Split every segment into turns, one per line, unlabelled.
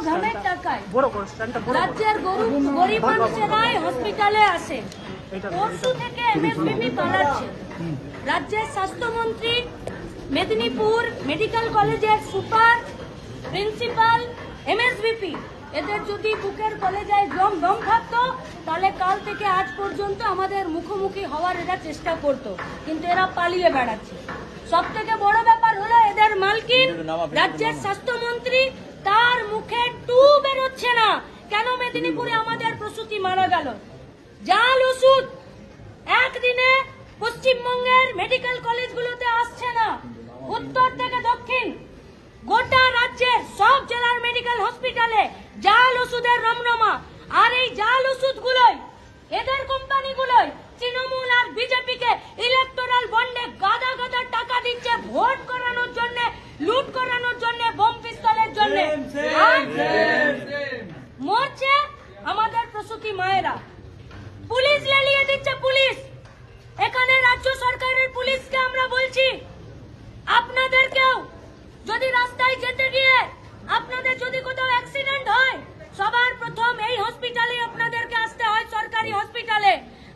ঘামের টাকায় রাজ্যের গরিব মানুষেরাই হসপিটালে আসে। পরশু থেকে এমএসভিপি পালাচ্ছে। রাজ্যের স্বাস্থ্যমন্ত্রী, মেদিনীপুর মেডিকেল কলেজের সুপার, প্রিন্সিপাল, এমএসভিপি এদের যদি বুকের কলেজায় দম থাকতো তাহলে কাল থেকে আজ পর্যন্ত আমাদের মুখোমুখি হওয়ার এরা চেষ্টা করতো, কিন্তু এরা পালিয়ে বেড়াচ্ছে। সব থেকে বড় ব্যাপার হলো এদের মালকিন রাজ্যের স্বাস্থ্যমন্ত্রী, তার মুখে টু বেরোচ্ছে না। কেন মেদিনীপুরে আমাদের প্রসূতি মারা গেল? জাল ওষুধ একদিনে পশ্চিমবঙ্গের মেডিকেল কলেজগুলোতে আসছে না। উত্তর থেকে দক্ষিণ গোটা রাজ্যের সব জেলার মেডিকেল হসপিটালে জাল ওষুধের রমরমা। আর এই জাল ওষুধগুলোই এদের কোম্পানিগুলোই তৃণমূল আর বিজেপিকে ইলেকটোরাল বন্ডে গাদা গাদা টাকা দিচ্ছে ভোট করানোর জন্য, লুট করানোর জন্য, বোম পিস্তলের জন্য। মরছে আমাদের প্রসূতি মায়েরা, পুলিশ লেলিয়ে দিচ্ছে। পুলিশ, এখানে রাজ্য সরকারের পুলিশকে আমরা বলছি, আপনাদেরকেও যদি রাস্তায় যেতে গিয়ে আপনাদের যদি কোথাও অ্যাক্সিডেন্ট হয়, সবার প্রথম এই হসপিটালে আপনাদেরকে আসতে হয়, সরকারি হসপিটালে।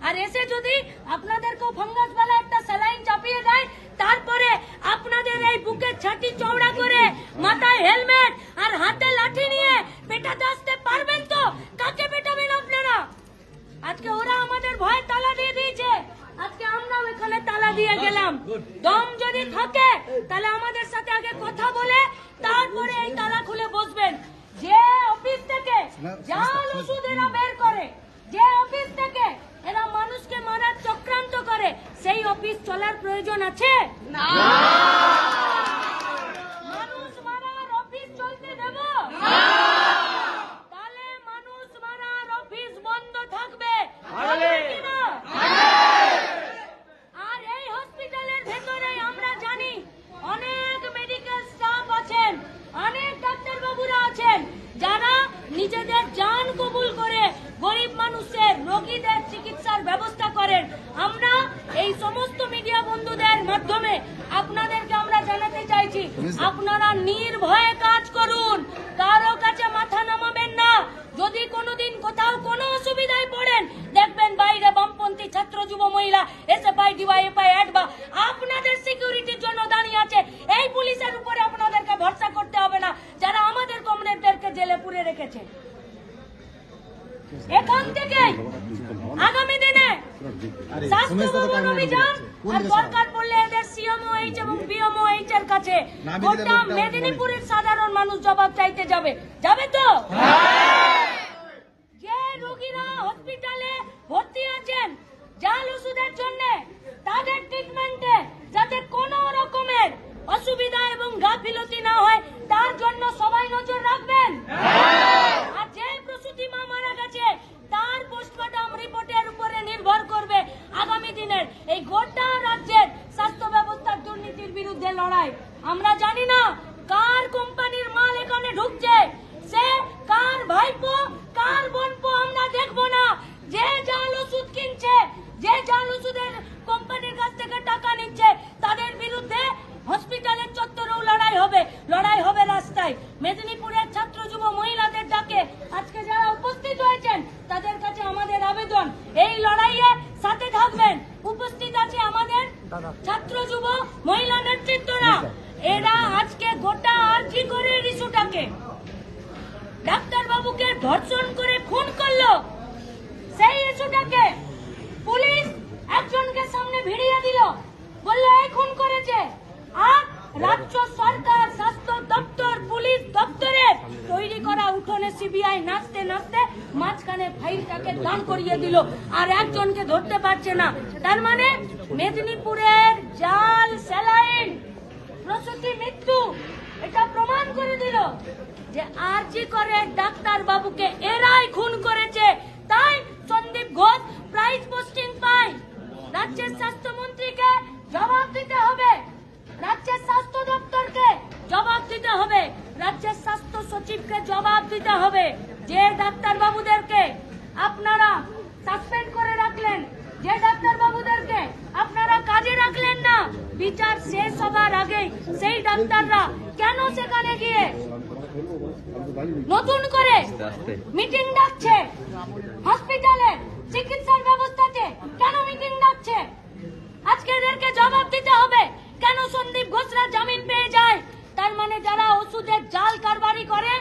আর এসে যদি আপনাদেরকেও ফাঙ্গাস বেলা একটা স্যালাইন চাপিয়ে দেয়, তারপরে আপনাদের এই বুকের ছাতি চওড়া করে, মাথায় হেলমেট আর হাতে লাঠি নিয়ে পেটাতে আসতে পারবেন তো? কাকে পেটাবেন আপনারা? আজকে ওরা আমাদের ভয়ে তালা দিয়ে দিয়েছে, আজকে আমরাও এখানে তালা দিয়ে গেলাম। দম যদি থাকে তাহলে আমাদের সাথে আগে কথা বলে তারপরে এই তালা খুলে বসবেন। যে অফিস থেকে জাল ওষুধ এরা বের করে, যে অফিস থেকে এরা মানুষকে মারার চক্রান্ত করে, সেই অফিস চলার প্রয়োজন আছে? না। মানুষ মারার অফিস চলতে দেব? তাহলে মানুষ মারার অফিস বন্ধ থাকবে। আর এই হসপিটালের ভেতরে আমরা জানি অনেক মেডিকেল স্টাফ আছেন, অনেক ডাক্তারবাবুরা আছেন যারা নিজেদের জান কবুল করে গরিব মানুষের, রোগীদের চিকিৎসার ব্যবস্থা করেন। আমরা এই সমস্ত মিডিয়া বন্ধুদের মাধ্যমে আপনাদেরকে আমরা জানাতে চাইছি, আপনারা নির্ভয়ে কাজ করুন, কারো কাছে মাথা নামাবেন না। যদি কোনোদিন কোথাও কোনো অসুবিধায় পড়েন, দেখবেন বাইরে বামপন্থী ছাত্র যুব মহিলা এসএফআই, ডিওয়াইএফআই, অ্যাডবা আপনাদের সিকিউরিটির জন্য দাঁড়িয়ে আছে। এই পুলিশের উপরে আপনাদেরকে ভরসা করতে হবে না, যারা আমাদের কমরেডদেরকে জেলে পুরে রেখেছে। এখন থেকে আগামী দিনে স্বাস্থ্য ভবন অভিযান আর দরকার পড়লে এদের সিএমওএইচ এবং বিএমওএইচ এর কাছে গোটা মেদিনীপুরের সাধারণ মানুষ জবাব চাইতে যাবে। যাবে তো? যে রোগীরা হসপিটালে ভর্তি আছেন জাল ওষুধের জন্য, তাদের ট্রিটমেন্টে যাতে কোনো রকমের অসুবিধা এবং গাফিলতি না হয়, তার জন্য সবাই নজর রাখবেন। আর যে প্রসূতি মা মারা গেছে তার পোস্টমর্টম রিপোর্টের উপরে নির্ভর করবে আগামী দিনের এই গোটা রাজ্যের স্বাস্থ্য ব্যবস্থার দুর্নীতির বিরুদ্ধে লড়াই। আমরা জানি না কার কোম্পানির মাল এখানে ঢুকছে, সে কার ভাইপো, কার বোনপো আমরা দেখবো না। যে জাল ওষুধ কিনছে, যে জাল ওষুধের কোম্পানির কাছ থেকে টাকা নিচ্ছে, তাদের বিরুদ্ধে হসপিটালের চত্বরেও লড়াই হবে, লড়াই হবে রাস্তায়। মেদিনীপুরের ছাত্র যুব মহিলাদের ডাকে আজকে যারা উপস্থিত হয়েছেন তাদের কাছে আমাদের আবেদন, এই লড়াইয়ে সাথে থাকবেন। উপস্থিত আছে আমাদের ছাত্র যুব মহিলা নেতৃত্বরা, এরা আজকে গোটা আরজি করে ইস্যুটাকে ডাক্তারবাবুকে ধর্ষণ করে খুন করলো, সেই ইস্যুটাকে পুলিশ একজনকে সামনে ভিড়িয়ে দিল, বললো এই খুন করেছে। আর রাজ্য সরকার, স্বাস্থ্য দপ্তর, পুলিশ দপ্তরের তৈরি করা উঠোনে সিবিআই নাচতে নাচতে মাঝখানে ফাইলটাকে দান করিয়ে দিল, আর একজনকে ধরতে পারছে না। তার মানে মেদিনীপুরের জাল স্যালাইন প্রসূতি মৃত্যু এটা প্রমাণ করে দিল যে আরজি করে ডাক্তার বাবুকে এরাই খুন করেছে। তাই সন্দীপ ঘোষ প্রাইজ পোস্টিং পায়। রাজ্যের স্বাস্থ্যমন্ত্রীকে জবাব দিতে হবে, রাজ্যের স্বাস্থ্য দপ্তরকে জবাব দিতে হবে, রাজ্যের স্বাস্থ্য সচিবকে জবাব দিতে হবে। যে ডাক্তার বাবুদেরকে আপনারা সাসপেন্ড করে রাখলেন, যে ডাক্তার বাবুদেরকে আপনারা কাজে রাখলেন না। বিচার শেষ হবার আগেই সেই ডাক্তাররা কেন সেখানে গিয়ে নতুন করে মিটিং ডাকছে? হসপিটালে চিকিৎসার ব্যবস্থাতে কেন মিটিং ডাকছে? আজকে এদেরকে জবাব দিতে হবে। কেন সন্দীপ ঘোষরা জামিন পেয়ে যায়? তার মানে যারা ওষুধের জাল কারবারি করে,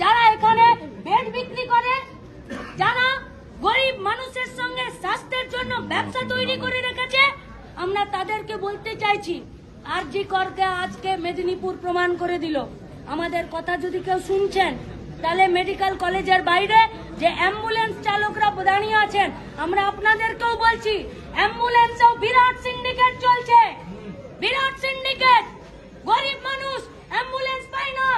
যারা এখানে বেড বিক্রি করে, যারা গরিব মানুষের সঙ্গে স্বাস্থ্যের জন্য ব্যবসা তৈরি করে রেখেছে, আমরা তাদেরকে বলতে চাইছি, আরজি করকে আজকে মেদিনীপুর প্রমাণ করে দিল। আমাদের কথা যদি কেউ শুনছেন, তাহলে মেডিকেল কলেজের বাইরে যে অ্যাম্বুলেন্স চালকরা দাঁড়িয়ে আছেন, আমরা আপনাদেরকেও বলছি, অ্যাম্বুলেন্সেও বিরাট সিন্ডিকেট চলছে, বিরাট সিন্ডিকেট। গরিব মানুষ অ্যাম্বুলেন্স পায় না,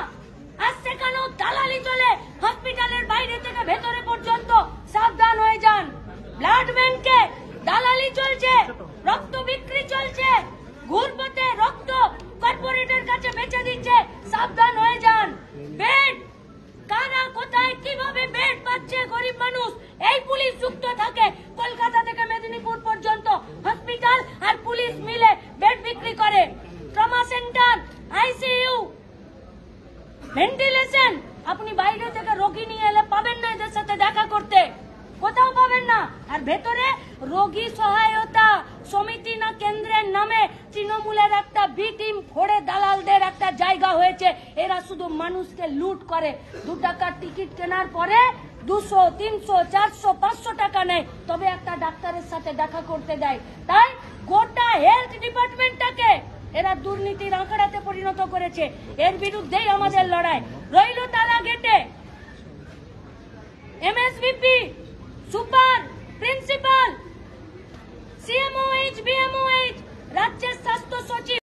আর সেখানেও দালালি চলে হসপিটালের বাইরে থেকে ভেতরে পর্যন্ত। সাবধান হয়ে যান। ব্লাড ব্যাংকে দালালি চলছে, রক্ত বিক্রি চলছে, ঘুরপথে রক্ত কর্পোরেটের কাছে বেচে দিচ্ছে। সাবধান হয়ে যান। বেড কারা কোথায় কিভাবে বেড পাচ্ছে গরিব মানুষ, এই পুলিশ যুক্ত থাকে। কলকাতা থেকে মেদিনীপুর পর্যন্ত হসপিটাল আর পুলিশ মিলে বেড বিক্রি করে। ট্রমা সেন্টার, আইসিইউ, ভেন্টিলেশন, আপনি বাইরে থেকে রোগী নিয়ে এলে পাবেন না এদের সাথে দেখা করতে, কোথাও পাবেন না। আর ভেতরে রোগী সহায়তা সমিতি না কেন্দ্রের নামে তৃণমূলের একটা বি টিম ফোড়ে দালালদের একটা জায়গা হয়েছে। এরা শুধু মানুষকে লুট করে। 2 টাকার টিকিট কেনার পরে 200, 300, 400, 500 টাকা নেয়, তবে একটা ডাক্তারের সাথে দেখা করতে দেয়। তাই গোটা হেলথ ডিপার্টমেন্টটাকে এরা দুর্নীতির আঁকড়াতে পরিণত করেছে। এর বিরুদ্ধেই আমাদের লড়াই। রইল তালা গেটে MSVP, super, principal, CMOH, BMOH, রাজ্যের স্বাস্থ্য সচিব